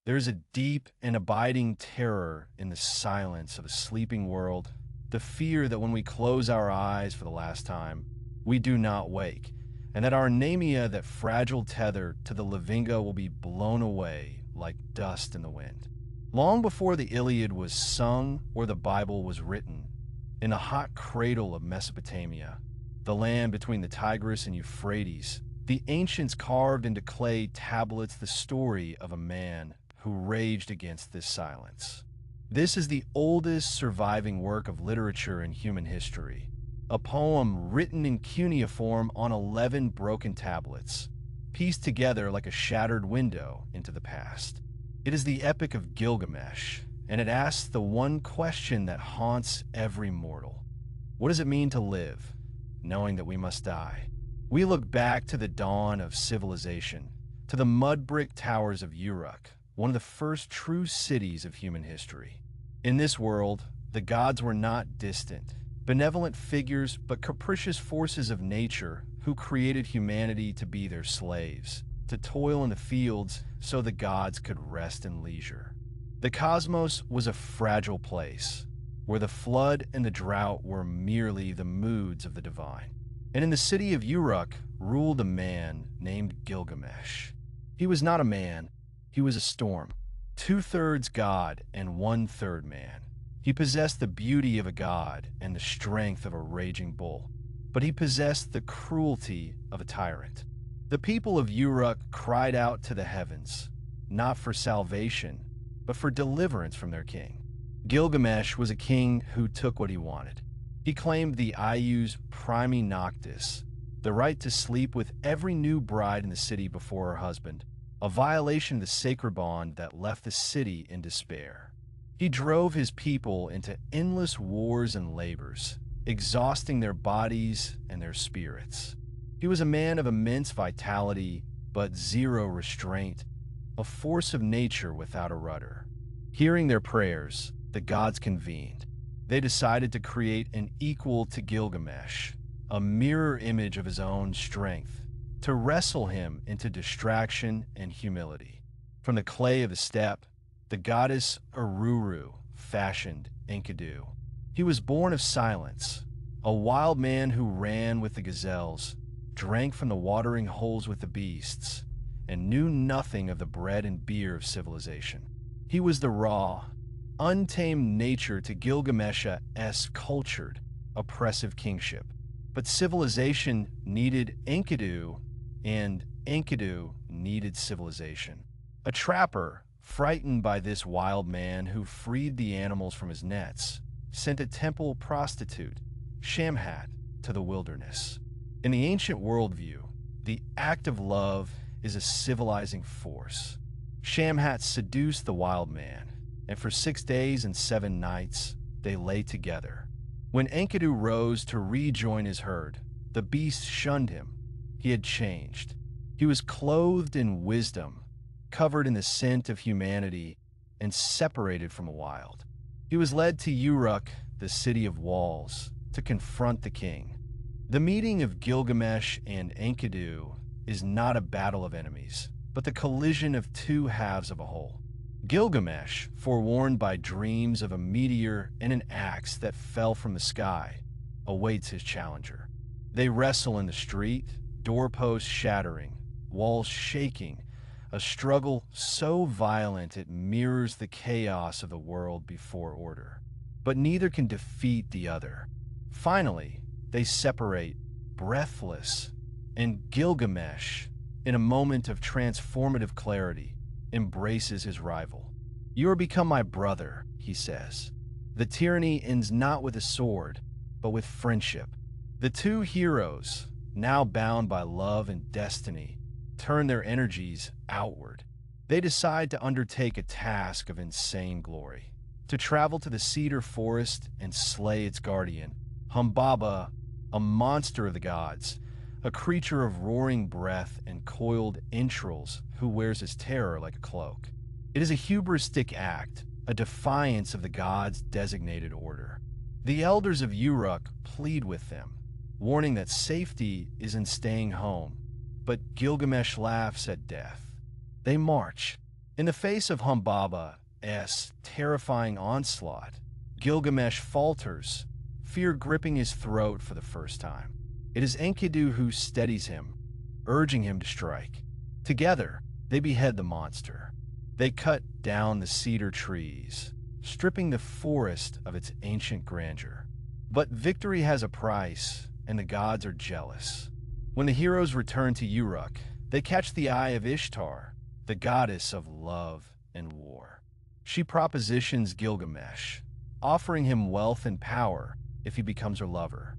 There is a deep and abiding terror in the silence of a sleeping world, the fear that when we close our eyes for the last time, we do not wake, and that our anemia, that fragile tether to the Livinga, will be blown away like dust in the wind. Long before the Iliad was sung or the Bible was written, in the hot cradle of Mesopotamia, the land between the Tigris and Euphrates, the ancients carved into clay tablets the story of a man who raged against this silence. This is the oldest surviving work of literature in human history, a poem written in cuneiform on 11 broken tablets, pieced together like a shattered window into the past. It is the Epic of Gilgamesh, and it asks the one question that haunts every mortal. What does it mean to live, knowing that we must die? We look back to the dawn of civilization, to the mud brick towers of Uruk, one of the first true cities of human history. In this world, the gods were not distant, benevolent figures, but capricious forces of nature who created humanity to be their slaves, to toil in the fields so the gods could rest in leisure. The cosmos was a fragile place, where the flood and the drought were merely the moods of the divine. And in the city of Uruk ruled a man named Gilgamesh. He was not a man, he was a storm, 2/3 god and 1/3 man. He possessed the beauty of a god and the strength of a raging bull, but he possessed the cruelty of a tyrant. The people of Uruk cried out to the heavens, not for salvation, but for deliverance from their king. Gilgamesh was a king who took what he wanted. He claimed the Ius Primi Noctis, the right to sleep with every new bride in the city before her husband, a violation of the sacred bond that left the city in despair. He drove his people into endless wars and labors, exhausting their bodies and their spirits. He was a man of immense vitality, but zero restraint, a force of nature without a rudder. Hearing their prayers, the gods convened. They decided to create an equal to Gilgamesh, a mirror image of his own strength, to wrestle him into distraction and humility. From the clay of the steppe, the goddess Uruk fashioned Enkidu. He was born of silence, a wild man who ran with the gazelles, drank from the watering holes with the beasts, and knew nothing of the bread and beer of civilization. He was the raw, untamed nature to Gilgamesh's cultured, oppressive kingship. But civilization needed Enkidu, and Enkidu needed civilization. A trapper, frightened by this wild man who freed the animals from his nets, sent a temple prostitute, Shamhat, to the wilderness. In the ancient worldview, the act of love is a civilizing force. Shamhat seduced the wild man, and for 6 days and 7 nights, they lay together. When Enkidu rose to rejoin his herd, the beast shunned him. He had changed. He was clothed in wisdom, covered in the scent of humanity, and separated from the wild. He was led to Uruk, the city of walls, to confront the king. The meeting of Gilgamesh and Enkidu is not a battle of enemies, but the collision of two halves of a whole. Gilgamesh, forewarned by dreams of a meteor and an axe that fell from the sky, awaits his challenger. They wrestle in the street, doorposts shattering, walls shaking, a struggle so violent it mirrors the chaos of the world before order. But neither can defeat the other. Finally, they separate, breathless, and Gilgamesh, in a moment of transformative clarity, embraces his rival. "You are become my brother," he says. The tyranny ends not with a sword, but with friendship. The two heroes, now bound by love and destiny, turn their energies outward. They decide to undertake a task of insane glory, to travel to the cedar forest and slay its guardian, Humbaba, a monster of the gods, a creature of roaring breath and coiled entrails who wears his terror like a cloak. It is a hubristic act, a defiance of the gods' designated order. The elders of Uruk plead with them, warning that safety is in staying home, but Gilgamesh laughs at death. They march, In the face of Humbaba's terrifying onslaught, Gilgamesh falters, fear gripping his throat for the first time. It is Enkidu who steadies him, urging him to strike. Together, they behead the monster. They cut down the cedar trees, stripping the forest of its ancient grandeur. But victory has a price, and the gods are jealous. When the heroes return to Uruk, they catch the eye of Ishtar, the goddess of love and war. She propositions Gilgamesh, offering him wealth and power if he becomes her lover.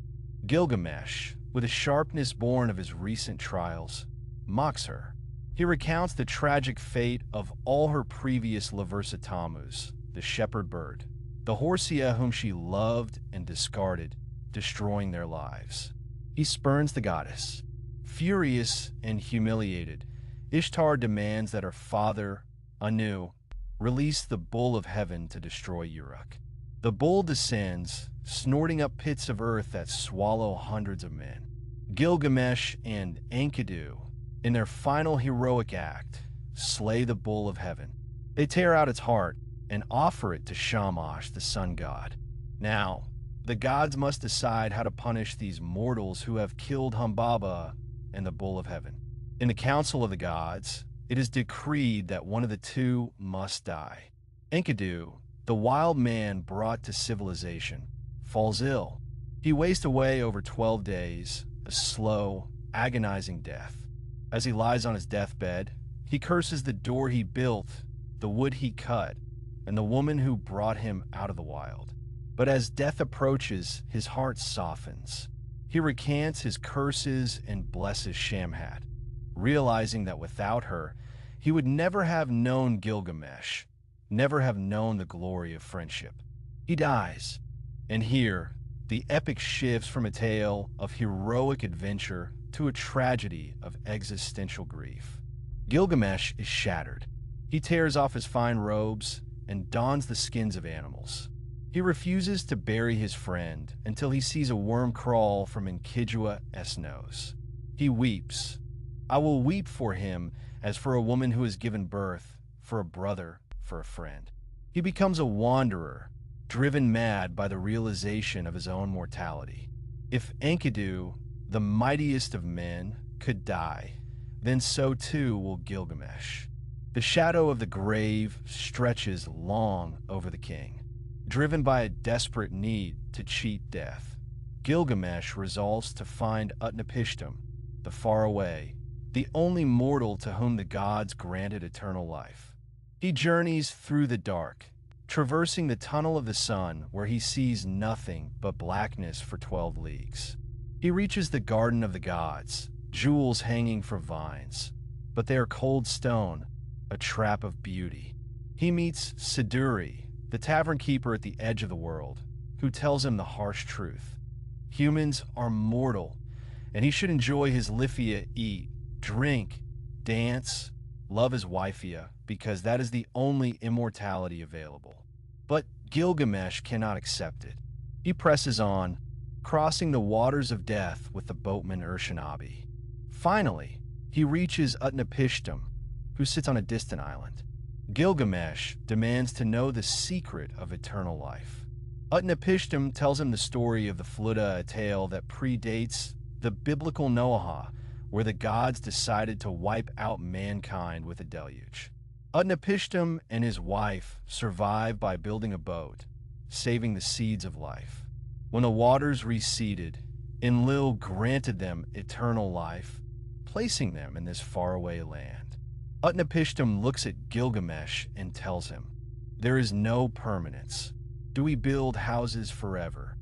Gilgamesh, with a sharpness born of his recent trials, mocks her. He recounts the tragic fate of all her previous lovers Tammuz, the shepherd bird, the Horsia whom she loved and discarded, destroying their lives. He spurns the goddess. Furious and humiliated, Ishtar demands that her father, Anu, release the bull of heaven to destroy Uruk. The bull descends, snorting up pits of earth that swallow hundreds of men. Gilgamesh and Enkidu, in their final heroic act, slay the bull of heaven. They tear out its heart and offer it to Shamash, the sun god. Now, the gods must decide how to punish these mortals who have killed Humbaba and the bull of heaven. In the council of the gods, it is decreed that one of the two must die. Enkidu, the wild man brought to civilization, falls ill. He wastes away over 12 days, a slow, agonizing death. As he lies on his deathbed, he curses the door he built, the wood he cut, and the woman who brought him out of the wild. But as death approaches, his heart softens. He recants his curses and blesses Shamhat, realizing that without her, he would never have known Gilgamesh, never have known the glory of friendship. He dies, and here, the epic shifts from a tale of heroic adventure to a tragedy of existential grief. Gilgamesh is shattered. He tears off his fine robes and dons the skins of animals. He refuses to bury his friend until he sees a worm crawl from Enkidu's nose. He weeps. I will weep for him as for a woman who has given birth, for a brother, for a friend. He becomes a wanderer, driven mad by the realization of his own mortality. If Enkidu, the mightiest of men, could die, then so too will Gilgamesh. The shadow of the grave stretches long over the king. Driven by a desperate need to cheat death, Gilgamesh resolves to find Utnapishtim, the faraway, the only mortal to whom the gods granted eternal life. He journeys through the dark, traversing the tunnel of the sun where he sees nothing but blackness for 12 leagues. He reaches the garden of the gods, jewels hanging from vines, but they are cold stone, a trap of beauty. He meets Siduri, the tavern keeper at the edge of the world, who tells him the harsh truth. Humans are mortal, and he should enjoy his Lifia, eat, drink, dance, love his wifia, because that is the only immortality available. But Gilgamesh cannot accept it. He presses on, crossing the waters of death with the boatman Urshanabi. Finally, he reaches Utnapishtim, who sits on a distant island. Gilgamesh demands to know the secret of eternal life. Utnapishtim tells him the story of the Fluda, a tale that predates the biblical Noah, where the gods decided to wipe out mankind with a deluge. Utnapishtim and his wife survive by building a boat, saving the seeds of life. When the waters receded, Enlil granted them eternal life, placing them in this faraway land. Utnapishtim looks at Gilgamesh and tells him, "There is no permanence. Do we build houses forever,